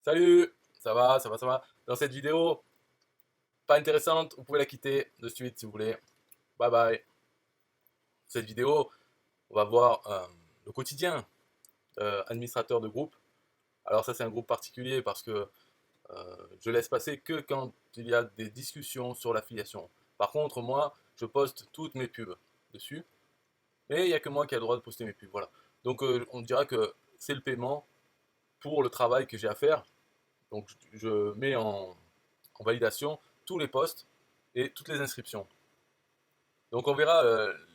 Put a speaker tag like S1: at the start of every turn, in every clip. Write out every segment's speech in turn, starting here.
S1: Salut, ça va. Dans cette vidéo, pas intéressante, vous pouvez la quitter de suite si vous voulez. Bye bye. Cette vidéo, on va voir le quotidien administrateur de groupe. Alors ça c'est un groupe particulier parce que je laisse passer que quand il y a des discussions sur l'affiliation. Par contre, moi, je poste toutes mes pubs dessus, mais il n'y a que moi qui a le droit de poster mes pubs. Voilà. Donc on dira que c'est le paiement pour le travail que j'ai à faire. Donc je mets en validation tous les posts et toutes les inscriptions. Donc on verra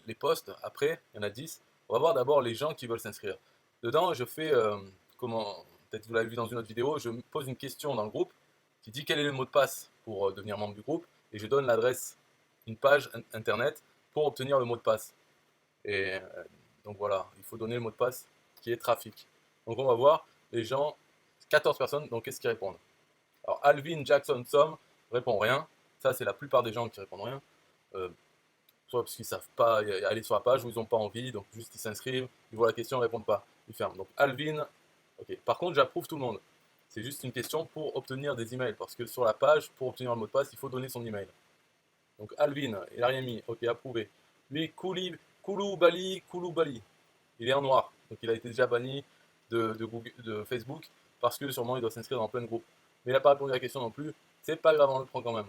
S1: les posts après, il y en a 10. On va voir d'abord les gens qui veulent s'inscrire. Dedans, je fais, comment, peut-être vous l'avez vu dans une autre vidéo, je me pose une question dans le groupe qui dit quel est le mot de passe pour devenir membre du groupe et je donne l'adresse, une page internet pour obtenir le mot de passe. Et donc voilà, il faut donner le mot de passe qui est trafic. Donc on va voir les gens, 14 personnes, donc qu'est-ce qu'ils répondent. Alors Alvin Jackson Som répond rien. Ça, c'est la plupart des gens qui répondent rien. Euh, Soit parce qu'ils ne savent pas aller sur la page ou ils n'ont pas envie, donc juste ils s'inscrivent, ils voient la question, ils ne répondent pas, ils ferment. Donc Alvin, ok. Par contre, j'approuve tout le monde. C'est juste une question pour obtenir des emails, parce que sur la page, pour obtenir le mot de passe, il faut donner son email. Donc Alvin, il n'a rien mis, ok, approuvé. Lui, Kouloubali, il est en noir, donc il a été déjà banni de Facebook, parce que sûrement il doit s'inscrire dans plein de groupes. Mais il n'a pas répondu à la question non plus, c'est pas grave, on le prend quand même.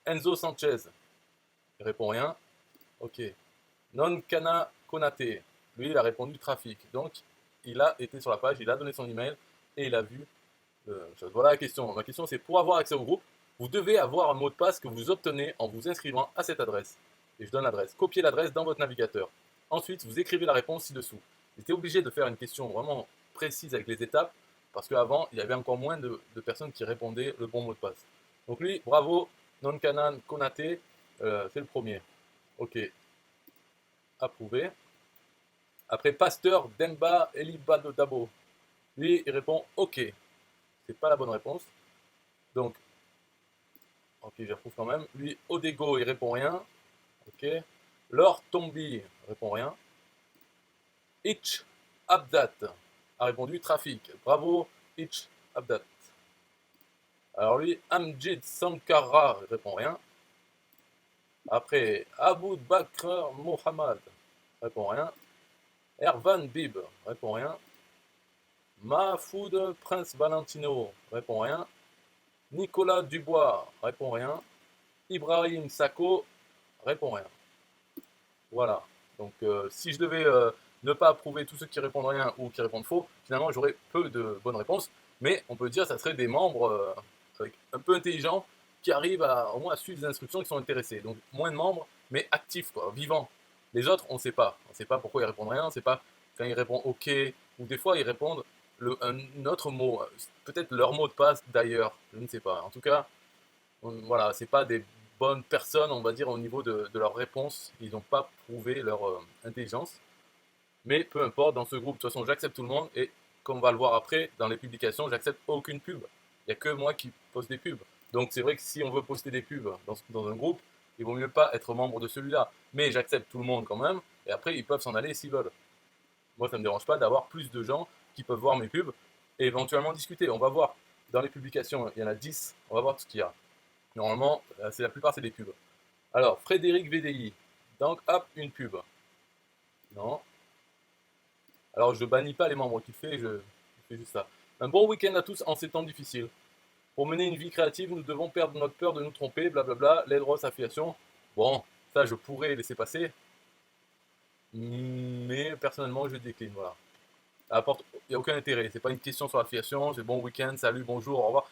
S1: Enzo Sanchez, il répond rien, ok. Non Kana Konate, lui il a répondu trafic. Donc il a été sur la page, il a donné son email et il a vu voilà la question. Ma question c'est pour avoir accès au groupe, vous devez avoir un mot de passe que vous obtenez en vous inscrivant à cette adresse. Et je donne l'adresse. Copiez l'adresse dans votre navigateur. Ensuite, vous écrivez la réponse ci-dessous. J'étais obligé de faire une question vraiment précise avec les étapes parce qu'avant, il y avait encore moins de personnes qui répondaient le bon mot de passe. Donc lui, bravo, Nonkanan Konate, c'est le premier. Ok, approuvé. Après, Pasteur Demba Elibadodabo. Lui, il répond OK. C'est pas la bonne réponse. Donc, OK, j'approuve quand même. Lui, Odego, il répond rien. OK. Laure Tombi répond rien. Itch Abdat a répondu trafic. Bravo, Itch Abdat. Alors lui, Amjid Sankara répond rien. Après, Abu Bakr Mohamed répond rien. Ervan Bib répond rien. Mahfoud Prince Valentino répond rien. Nicolas Dubois répond rien. Ibrahim Sako répond rien. Voilà. Donc si je devais ne pas approuver tous ceux qui répondent rien ou qui répondent faux, finalement j'aurais peu de bonnes réponses. Mais on peut dire que ça serait des membres un peu intelligents qui arrivent au moins à suivre les instructions, qui sont intéressés. Donc moins de membres, mais actifs, quoi, vivants. Les autres, on ne sait pas. On ne sait pas pourquoi ils répondent rien, on ne sait pas quand ils répondent OK, ou des fois ils répondent un autre mot, peut-être leur mot de passe d'ailleurs, je ne sais pas. En tout cas, voilà, c'est pas des bonnes personnes, on va dire, au niveau de leurs réponses. Ils n'ont pas prouvé leur intelligence. Mais peu importe, dans ce groupe, de toute façon, j'accepte tout le monde. Et comme on va le voir après, dans les publications, j'accepte aucune pub. Il n'y a que moi qui poste des pubs. Donc c'est vrai que si on veut poster des pubs dans un groupe, il vaut mieux pas être membre de celui-là. Mais j'accepte tout le monde quand même. Et après, ils peuvent s'en aller s'ils veulent. Moi, ça ne me dérange pas d'avoir plus de gens qui peuvent voir mes pubs et éventuellement discuter. On va voir dans les publications, il y en a 10. On va voir ce qu'il y a. Normalement, c'est la plupart, c'est des pubs. Alors, Frédéric VDI. Donc, hop, une pub. Non. Alors, je bannis pas les membres qui fait, je fais juste ça. Un bon week-end à tous en ces temps difficiles. Pour mener une vie créative, nous devons perdre notre peur de nous tromper, blablabla, l'aide Ross affiliation. Bon, ça, je pourrais laisser passer, mais personnellement, je décline, voilà. Il n'y a aucun intérêt, c'est pas une question sur l'affiliation, c'est bon week-end, salut, bonjour, au revoir.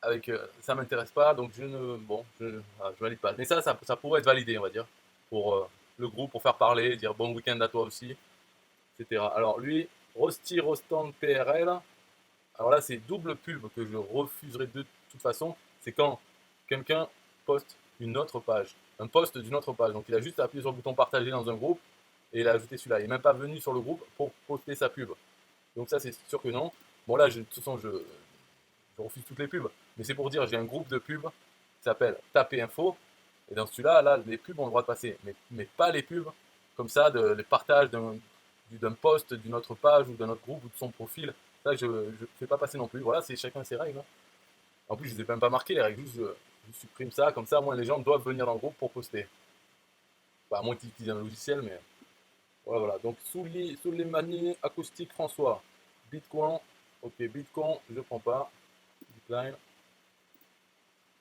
S1: Avec, ça m'intéresse pas, donc je ne, bon, je valide pas. Mais ça pourrait être validé, on va dire, pour le groupe, pour faire parler, dire bon week-end à toi aussi, etc. Alors lui, Rosti Rostand PRL, alors là c'est double pub que je refuserai de toute façon, c'est quand quelqu'un poste une autre page, un post d'une autre page. Donc il a juste appuyé sur le bouton partager dans un groupe et il a ajouté celui-là. Il n'est même pas venu sur le groupe pour poster sa pub. Donc ça c'est sûr que non. Bon là, de toute façon, je refuse toutes les pubs. Mais c'est pour dire, j'ai un groupe de pubs qui s'appelle Taper Info. Et dans celui-là, là, les pubs ont le droit de passer. Mais pas les pubs comme ça, les partages d'un post, d'une autre page ou d'un autre groupe ou de son profil. Ça, je ne fais pas passer non plus. Voilà, c'est chacun ses règles. Hein. En plus, je ne les ai même pas marquées, les règles. Juste, je supprime ça. Comme ça, moi, les gens doivent venir dans le groupe pour poster. Bah, à moins qu'ils utilisent un logiciel, mais voilà. Voilà. Donc, sous les manies acoustiques, François. Bitcoin. Ok, Bitcoin, je ne prends pas. Bitcoin.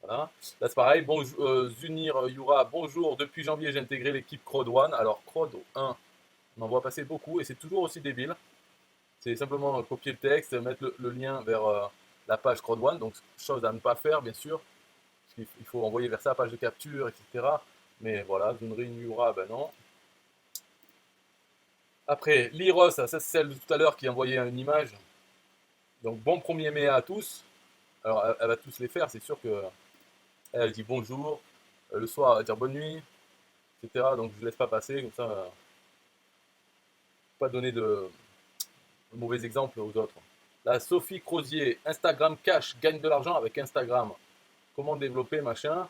S1: Voilà. Là, c'est pareil. Bonjour, Zunir Yura, bonjour. Depuis janvier, j'ai intégré l'équipe Crowd 1. Alors, Crowd 1, on en voit passer beaucoup et c'est toujours aussi débile. C'est simplement copier le texte, mettre le lien vers la page Crowd 1. Donc, chose à ne pas faire, bien sûr. Parce qu'il faut envoyer vers sa page de capture, etc. Mais voilà, Zunir Yura, ben non. Après, Liros, ça c'est celle de tout à l'heure qui envoyait une image. Donc, bon 1er mai à tous. Alors, elle va tous les faire, c'est sûr que. Elle dit bonjour, le soir elle va dire bonne nuit, etc. Donc je ne laisse pas passer, comme ça, pas donner de mauvais exemples aux autres. Là, Sophie Crozier, Instagram Cash, gagne de l'argent avec Instagram. Comment développer, machin.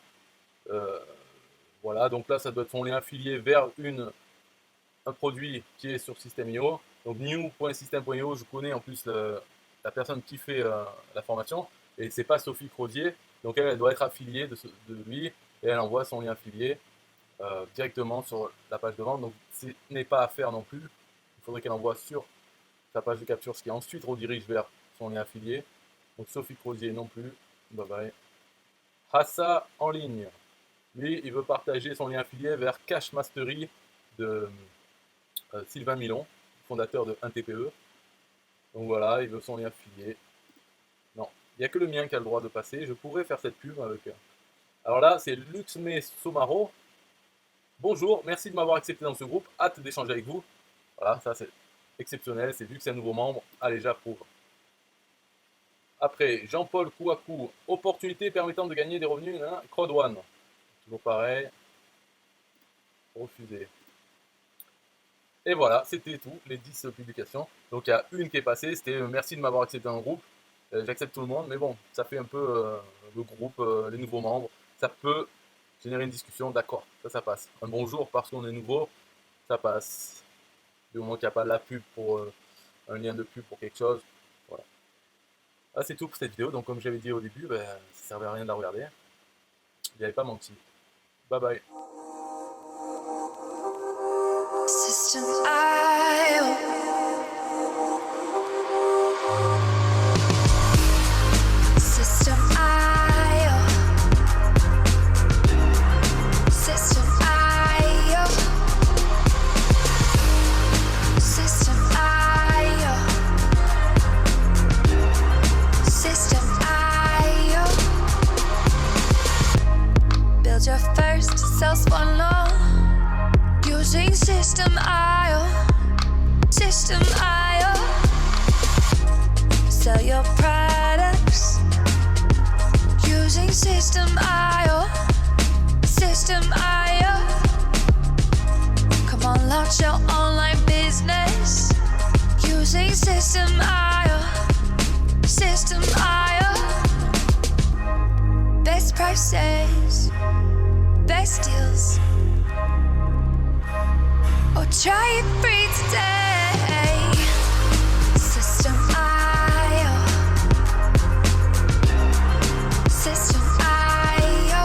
S1: Voilà, donc là, ça doit être son lien affilié vers un produit qui est sur System.io. Donc new.system.io, je connais en plus la personne qui fait la formation, et c'est pas Sophie Crozier. Donc elle doit être affiliée de lui, et elle envoie son lien affilié directement sur la page de vente. Donc ce n'est pas à faire non plus. Il faudrait qu'elle envoie sur sa page de capture, ce qui ensuite redirige vers son lien affilié. Donc Sophie Crozier non plus. Bye bye. Hassa en ligne. Lui, il veut partager son lien affilié vers Cash Mastery de Sylvain Milon, fondateur de 1TPE. Donc voilà, il veut son lien affilié. Non, il n'y a que le mien qui a le droit de passer. Je pourrais faire cette pub avec. Alors là, c'est Luxme Somaro. Bonjour, merci de m'avoir accepté dans ce groupe. Hâte d'échanger avec vous. Voilà, ça c'est exceptionnel. C'est vu que c'est un nouveau membre. Allez, j'approuve. Après, Jean-Paul Kouakou. Opportunité permettant de gagner des revenus. Hein, Crowd 1. Toujours pareil. Refusé. Et voilà, c'était tout, les 10 publications. Donc il y a une qui est passée, c'était merci de m'avoir accepté dans le groupe. J'accepte tout le monde, mais bon, ça fait un peu le groupe, les nouveaux membres. Ça peut générer une discussion, d'accord, ça passe. Un bonjour parce qu'on est nouveau, ça passe. Du moment qu'il n'y a pas de la pub pour un lien de pub pour quelque chose, voilà. Ah, c'est tout pour cette vidéo, donc comme j'avais dit au début, ben, ça ne servait à rien de la regarder. Il n'y avait pas menti. Bye bye. System.io. System.io. System.io. System.io. System.io. Build your first self-one using System.io. System.io. Sell your products using System.io. System.io. Come on, launch your online business using System.io. System.io. Best prices, best deals. Or try it free today. System.io. System.io.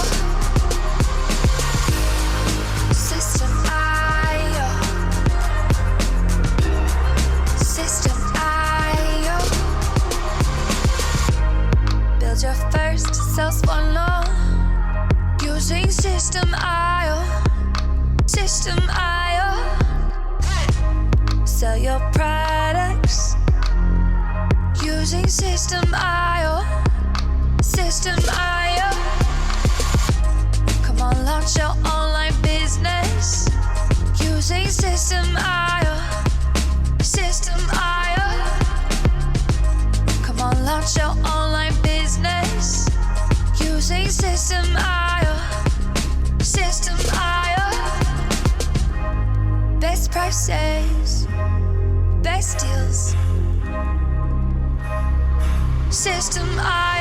S1: System.io. System.io. Build your first self-one using System.io. System.io. Sell your products using System.io. System.io. Come on, launch your online business using System.io. System.io. Come on, launch your online business using System.io. System.io. Best prices, best deals. System.io.